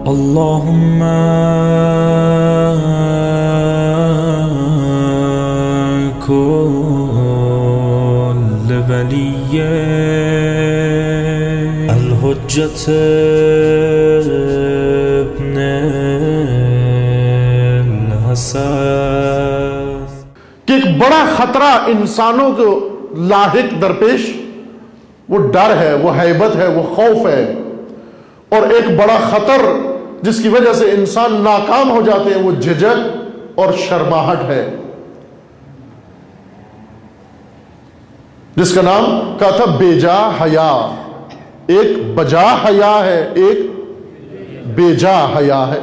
اللهم كل ولي الحجة ابن الحسن کہ ایک بڑا خطرہ انسانوں کو لاحق درپیش وہ ڈر ہے، وہ ہیبت ہے، وہ خوف ہے، اور ایک بڑا خطر جس کی وجہ سے انسان ناکام ہو جاتے ہیں وہ جھجک اور شرماہٹ ہے، جس کا نام کہا تھا بے جا حیا۔ ایک بجا حیا ہے، ایک بے جا حیا ہے۔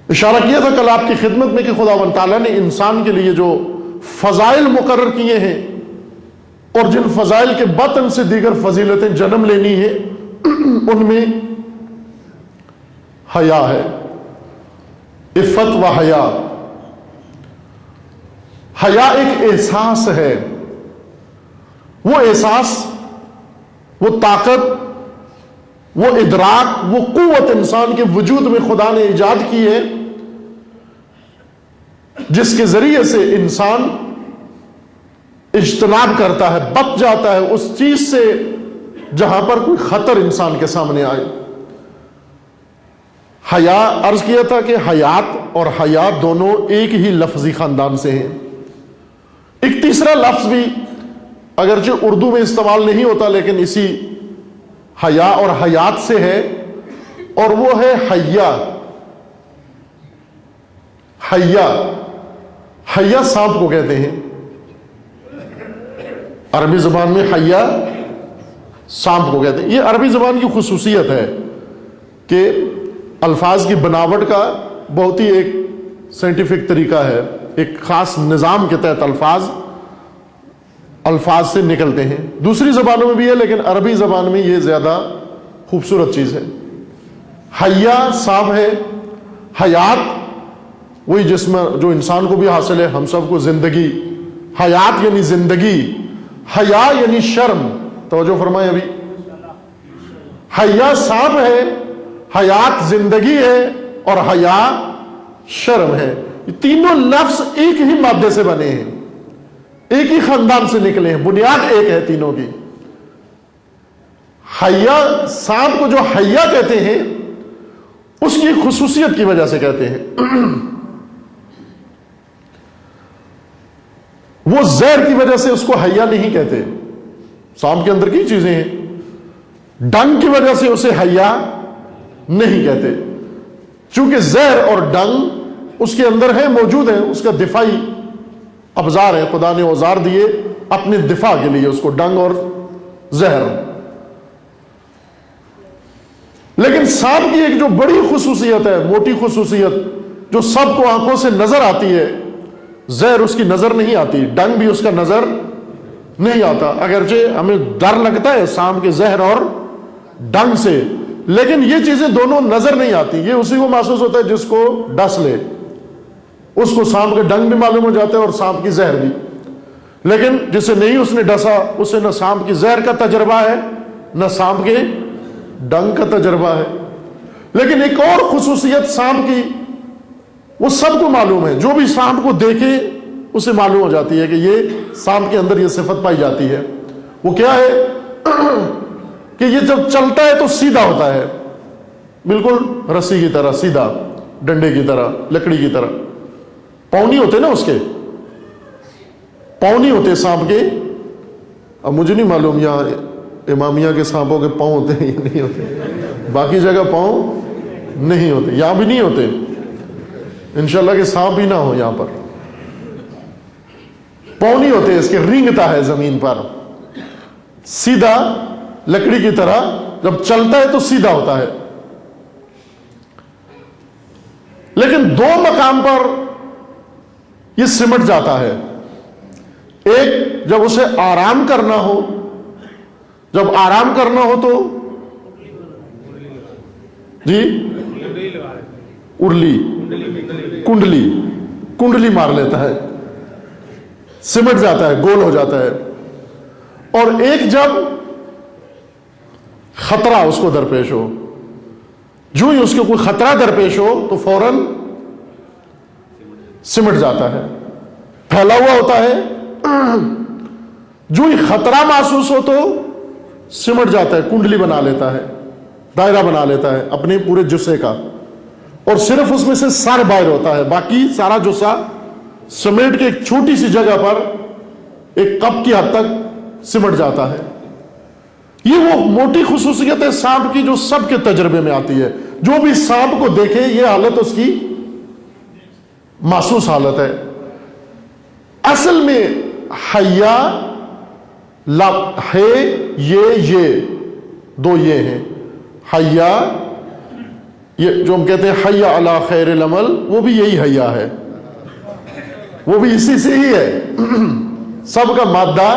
اشارہ کیا تھا کل آپ کی خدمت میں کہ خداوند تعالیٰ نے انسان کے لیے جو فضائل مقرر کیے ہیں اور جن فضائل کے باطن سے دیگر فضیلتیں جنم لینی ہیں ان میں حیا ہے، عفت و حیا۔ حیا ایک احساس ہے، وہ احساس، وہ طاقت، وہ ادراک، وہ قوت انسان کے وجود میں خدا نے ایجاد کی ہے جس کے ذریعے سے انسان اجتناب کرتا ہے، بچ جاتا ہے اس چیز سے جہاں پر کوئی خطر انسان کے سامنے آئے۔ حیا، عرض کیا تھا کہ حیات اور حیا دونوں ایک ہی لفظی خاندان سے ہیں۔ ایک تیسرا لفظ بھی اگرچہ اردو میں استعمال نہیں ہوتا لیکن اسی حیا اور حیات سے ہے، اور وہ ہے حیا۔ حیا، حیا سانپ کو کہتے ہیں، عربی زبان میں حیا سانپ کو کہتے ہیں۔ یہ عربی زبان کی خصوصیت ہے کہ الفاظ کی بناوٹ کا بہت ہی ایک سائنٹیفک طریقہ ہے، ایک خاص نظام کے تحت الفاظ سے نکلتے ہیں۔ دوسری زبانوں میں بھی ہے لیکن عربی زبان میں یہ زیادہ خوبصورت چیز ہے۔ حیا سانپ ہے، حیات وہی جسم جو انسان کو بھی حاصل ہے، ہم سب کو زندگی۔ حیات یعنی زندگی، حیا یعنی شرم۔ توجہ فرمائیں ابھی، حیا سانپ ہے، حیات زندگی ہے، اور حیا شرم ہے۔ یہ تینوں لفظ ایک ہی مادے سے بنے ہیں، ایک ہی خاندان سے نکلے ہیں، بنیاد ایک ہے تینوں کی۔ حیا سانپ کو جو حیا کہتے ہیں اس کی خصوصیت کی وجہ سے کہتے ہیں۔ وہ زہر کی وجہ سے اس کو حیا نہیں کہتے، سانپ کے اندر کی چیزیں ہیں۔ ڈنگ کی وجہ سے اسے حیا نہیں کہتے، چونکہ زہر اور ڈنگ اس کے اندر ہے، موجود ہے، اس کا دفاعی ابزار ہے، خدا نے اوزار دیے اپنے دفاع کے لیے اس کو، ڈنگ اور زہر۔ لیکن سانپ کی ایک جو بڑی خصوصیت ہے، موٹی خصوصیت جو سب کو آنکھوں سے نظر آتی ہے، زہر اس کی نظر نہیں آتی، ڈنگ بھی اس کا نظر نہیں آتا، اگرچہ ہمیں ڈر لگتا ہے سانپ کے زہر اور ڈنگ سے، لیکن یہ چیزیں دونوں نظر نہیں آتی۔ یہ اسی کو محسوس ہوتا ہے جس کو ڈس لے، اس کو سانپ کے ڈنگ بھی معلوم ہو جاتا ہے اور سانپ کی زہر بھی، لیکن جسے نہیں اس نے ڈسا اسے نہ سانپ کی زہر کا تجربہ ہے نہ سانپ کے ڈنگ کا تجربہ ہے۔ لیکن ایک اور خصوصیت سانپ کی وہ سب کو معلوم ہے، جو بھی سانپ کو دیکھے اسے معلوم ہو جاتی ہے کہ یہ سانپ کے اندر یہ صفت پائی جاتی ہے۔ وہ کیا ہے کہ یہ جب چلتا ہے تو سیدھا ہوتا ہے، بالکل رسی کی طرح، سیدھا، ڈنڈے کی طرح، لکڑی کی طرح۔ پاؤں نہیں ہوتے نا اس کے، پاؤں نہیں ہوتے سانپ کے۔ اب مجھے نہیں معلوم یہاں امامیہ کے سانپوں کے پاؤں ہوتے ہیں یا نہیں ہوتے، باقی جگہ پاؤں نہیں ہوتے، یہاں بھی نہیں ہوتے، انشاءاللہ کہ سانپ ہی نہ ہو یہاں پر۔ پاؤں نہیں ہوتے اس کے، رینگتا ہے زمین پر سیدھا لکڑی کی طرح، جب چلتا ہے تو سیدھا ہوتا ہے۔ لیکن دو مقام پر یہ سمٹ جاتا ہے، ایک جب اسے آرام کرنا ہو، جب آرام کرنا ہو تو جی ارلی کنڈلی مار لیتا ہے، سمٹ جاتا ہے، گول ہو جاتا ہے۔ اور ایک جب خطرہ اس کو درپیش ہو، جو ہی اس کو کوئی خطرہ درپیش ہو تو فوراً سمٹ جاتا ہے، پھیلا ہوا ہوتا ہے، جو ہی خطرہ محسوس ہو تو سمٹ جاتا ہے، کنڈلی بنا لیتا ہے، دائرہ بنا لیتا ہے اپنے پورے جسے کا، اور صرف اس میں سے سر باہر ہوتا ہے، باقی سارا جسا سمیٹ کے ایک چھوٹی سی جگہ پر ایک کپ کی حد تک سمٹ جاتا ہے۔ یہ وہ موٹی خصوصیت ہے سانپ کی جو سب کے تجربے میں آتی ہے، جو بھی سانپ کو دیکھے یہ حالت اس کی محسوس حالت ہے۔ اصل میں حیا ہے یہ دو یہ ہیں، حیا یہ جو ہم کہتے ہیں حیا علی خیر العمل، وہ بھی یہی حیا ہے، وہ بھی اسی سے ہی ہے، سب کا مادہ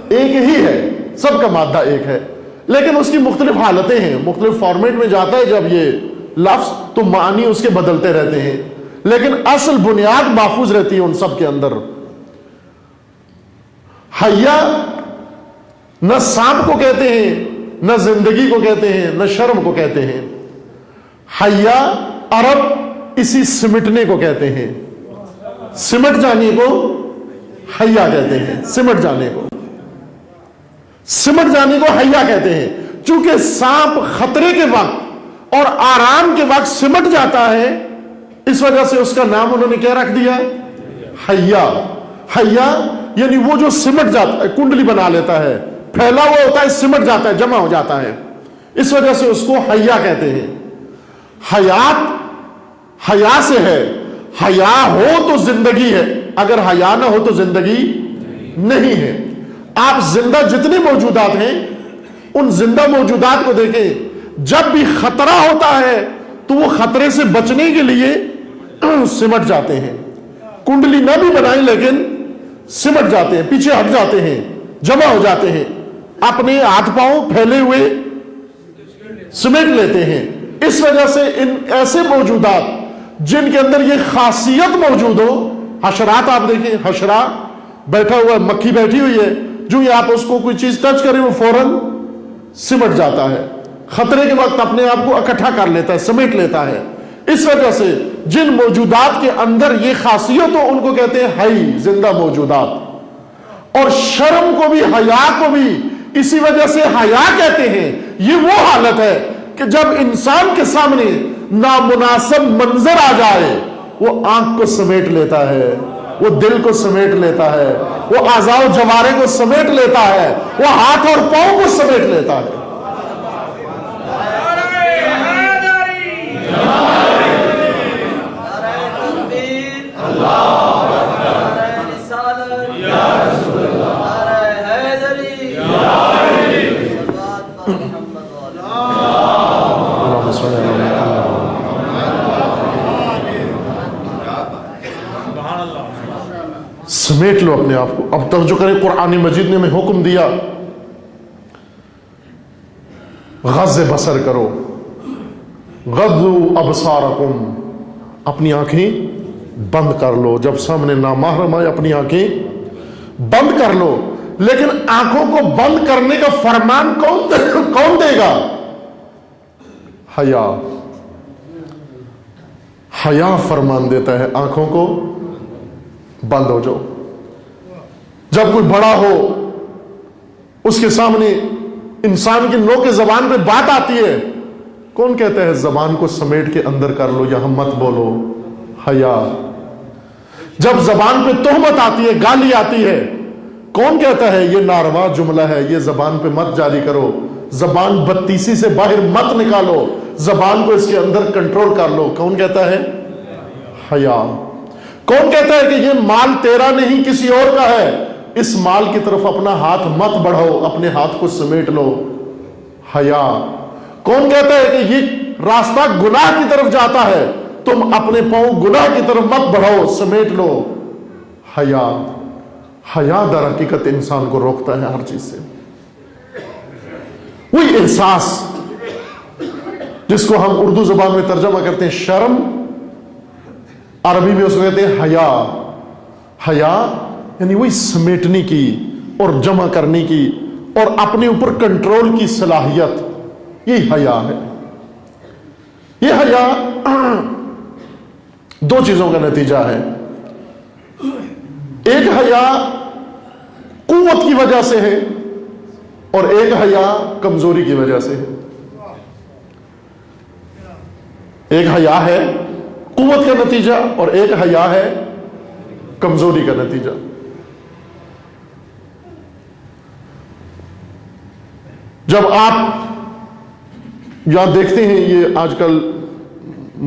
ایک ہی ہے، سب کا مادہ ایک ہے، لیکن اس کی مختلف حالتیں ہیں، مختلف فارمیٹ میں جاتا ہے جب یہ لفظ تو معنی اس کے بدلتے رہتے ہیں، لیکن اصل بنیاد محفوظ رہتی ہے ان سب کے اندر۔ حیا نہ سانپ کو کہتے ہیں، نہ زندگی کو کہتے ہیں، نہ شرم کو کہتے ہیں۔ حیا عرب اسی سمٹنے کو کہتے ہیں، سمٹ جانے کو حیا کہتے ہیں، سمٹ جانے کو حیا کہتے ہیں۔ چونکہ سانپ خطرے کے وقت اور آرام کے وقت سمٹ جاتا ہے، اس وجہ سے اس کا نام انہوں نے کیا رکھ دیا؟ حیا۔ حیا یعنی وہ جو سمٹ جاتا ہے، کنڈلی بنا لیتا ہے، پھیلا ہوا ہوتا ہے، سمٹ جاتا ہے، جمع ہو جاتا ہے، اس وجہ سے اس کو حیا کہتے ہیں۔ حیات حیا سے ہے، حیا ہو تو زندگی ہے، اگر حیا نہ ہو تو زندگی نہیں ہے۔ آپ زندہ جتنے موجودات ہیں ان زندہ موجودات کو دیکھیں، جب بھی خطرہ ہوتا ہے تو وہ خطرے سے بچنے کے لیے سمٹ جاتے ہیں، کنڈلی نہ بھی بنائیں لیکن سمٹ جاتے ہیں، پیچھے ہٹ جاتے ہیں، جمع ہو جاتے ہیں، اپنے ہاتھ پاؤں پھیلے ہوئے سمیٹ لیتے ہیں۔ اس وجہ سے ان ایسے موجودات جن کے اندر یہ خاصیت موجود ہو، حشرات آپ دیکھیں، حشرہ بیٹھا ہوا ہے، مکھی بیٹھی ہوئی ہے، جو ہی آپ اس کو کوئی چیز ٹچ کریں وہ فوراً سمٹ جاتا ہے، خطرے کے وقت اپنے آپ کو اکٹھا کر لیتا ہے، سمیٹ لیتا ہے۔ اس وجہ سے جن موجودات کے اندر یہ خاصیت ہو ان کو کہتے ہیں حی، زندہ موجودات۔ اور شرم کو بھی، حیا کو بھی اسی وجہ سے حیا کہتے ہیں۔ یہ وہ حالت ہے کہ جب انسان کے سامنے نامناسب منظر آ جائے وہ آنکھ کو سمیٹ لیتا ہے، وہ دل کو سمیٹ لیتا ہے، وہ اعضاء و جوارے کو سمیٹ لیتا ہے، وہ ہاتھ اور پاؤں کو سمیٹ لیتا ہے۔ سمیٹ لو اپنے آپ کو۔ اب توجہ کریں، قرآن مجید نے ہمیں حکم دیا غض بصر کرو، غضوا ابصارکم، اپنی آنکھیں بند کر لو، جب سامنے نامحرم آئے اپنی آنکھیں بند کر لو۔ لیکن آنکھوں کو بند کرنے کا فرمان کون دے گا؟ حیا۔ حیا فرمان دیتا ہے آنکھوں کو بند ہو جاؤ۔ جب کوئی بڑا ہو اس کے سامنے انسان کی نوک زبان پہ بات آتی ہے، کون کہتا ہے زبان کو سمیٹ کے اندر کر لو، یہاں مت بولو؟ حیا۔ جب زبان پہ تہمت آتی ہے، گالی آتی ہے، کون کہتا ہے یہ ناروا جملہ ہے، یہ زبان پہ مت جاری کرو، زبان بدتیسی سے باہر مت نکالو، زبان کو اس کے اندر کنٹرول کر لو؟ کون کہتا ہے؟ حیا۔ کون کہتا ہے کہ یہ مال تیرا نہیں کسی اور کا ہے، اس مال کی طرف اپنا ہاتھ مت بڑھاؤ، اپنے ہاتھ کو سمیٹ لو؟ حیا۔ کون کہتا ہے کہ یہ راستہ گناہ کی طرف جاتا ہے، تم اپنے پاؤں گناہ کی طرف مت بڑھاؤ، سمیٹ لو؟ حیا۔ حیا در حقیقت انسان کو روکتا ہے ہر چیز سے۔ وہی احساس جس کو ہم اردو زبان میں ترجمہ کرتے ہیں شرم، عربی میں اس کو کہتے ہیں حیا۔ حیا یعنی وہی سمیٹنے کی اور جمع کرنے کی اور اپنے اوپر کنٹرول کی صلاحیت، یہ حیا ہے. یہ حیا دو چیزوں کا نتیجہ ہے. ایک حیا قوت کی وجہ سے ہے اور ایک حیا کمزوری کی وجہ سے ہے. ایک حیا ہے قوت کا نتیجہ اور ایک حیا ہے کمزوری کا نتیجہ. جب آپ یہاں دیکھتے ہیں یہ آج کل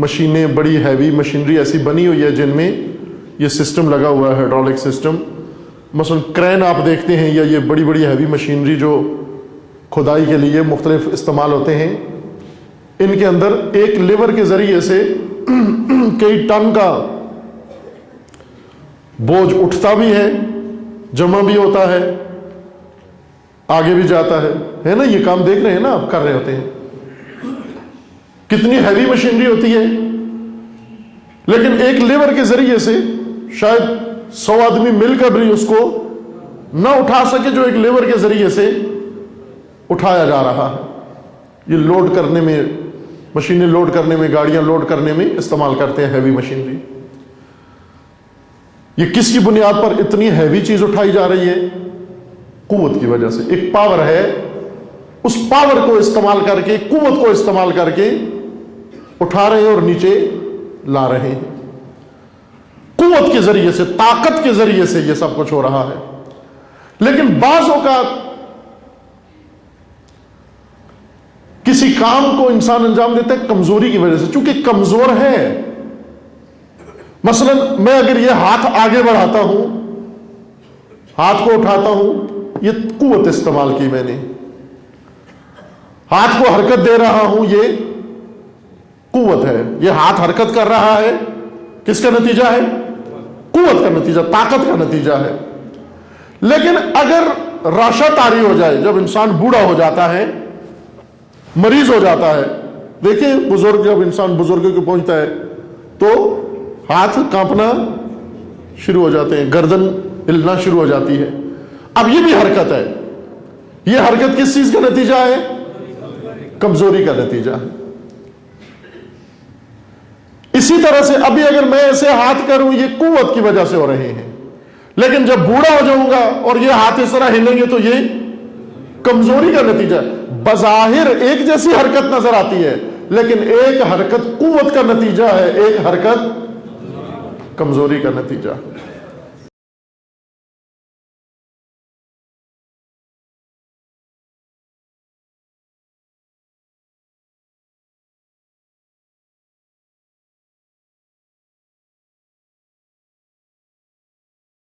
مشینیں بڑی ہیوی مشینری ایسی بنی ہوئی ہے جن میں یہ سسٹم لگا ہوا ہے, ہائیڈرولک سسٹم. مثلا کرین آپ دیکھتے ہیں یا یہ بڑی بڑی ہیوی مشینری جو کھدائی کے لیے مختلف استعمال ہوتے ہیں, ان کے اندر ایک لیور کے ذریعے سے کئی ٹن کا بوجھ اٹھتا بھی ہے, جمع بھی ہوتا ہے, آگے بھی جاتا ہے نا. یہ کام دیکھ رہے ہیں نا آپ, کر رہے ہوتے ہیں. کتنی ہیوی مشینری ہوتی ہے, لیکن ایک لیور کے ذریعے سے شاید 100 آدمی مل کر بھی اس کو نہ اٹھا سکے جو ایک لیور کے ذریعے سے اٹھایا جا رہا ہے. یہ لوڈ کرنے میں, مشینیں لوڈ کرنے میں, گاڑیاں لوڈ کرنے میں استعمال کرتے ہیں ہیوی مشینری. یہ کس کی بنیاد پر اتنی ہیوی چیز اٹھائی جا رہی ہے؟ قوت کی وجہ سے. ایک پاور ہے, اس پاور کو استعمال کر کے, قوت کو استعمال کر کے اٹھا رہے ہیں اور نیچے لا رہے ہیں. قوت کے ذریعے سے, طاقت کے ذریعے سے یہ سب کچھ ہو رہا ہے. لیکن بعض اوقات کسی کام کو انسان انجام دیتا ہے کمزوری کی وجہ سے, چونکہ کمزور ہے. مثلا میں اگر یہ ہاتھ آگے بڑھاتا ہوں, ہاتھ کو اٹھاتا ہوں, یہ قوت استعمال کی میں نے. ہاتھ کو حرکت دے رہا ہوں, یہ قوت ہے. یہ ہاتھ حرکت کر رہا ہے, کس کا نتیجہ ہے؟ قوت کا نتیجہ, طاقت کا نتیجہ ہے. لیکن اگر راشا طاری ہو جائے, جب انسان بوڑھا ہو جاتا ہے, مریض ہو جاتا ہے, دیکھیں بزرگ, جب انسان بزرگوں کو پہنچتا ہے تو ہاتھ کانپنا شروع ہو جاتے ہیں, گردن ہلنا شروع ہو جاتی ہے. اب یہ بھی حرکت ہے. یہ حرکت کس چیز کا نتیجہ ہے؟ کمزوری کا نتیجہ ہے. اسی طرح سے ابھی اگر میں ایسے ہاتھ کروں, یہ قوت کی وجہ سے ہو رہے ہیں. لیکن جب بوڑھا ہو جاؤں گا اور یہ ہاتھ اس طرح ہلیں گے تو یہ کمزوری کا نتیجہ ہے. بظاہر ایک جیسی حرکت نظر آتی ہے, لیکن ایک حرکت قوت کا نتیجہ ہے, ایک حرکت کمزوری کا نتیجہ ہے.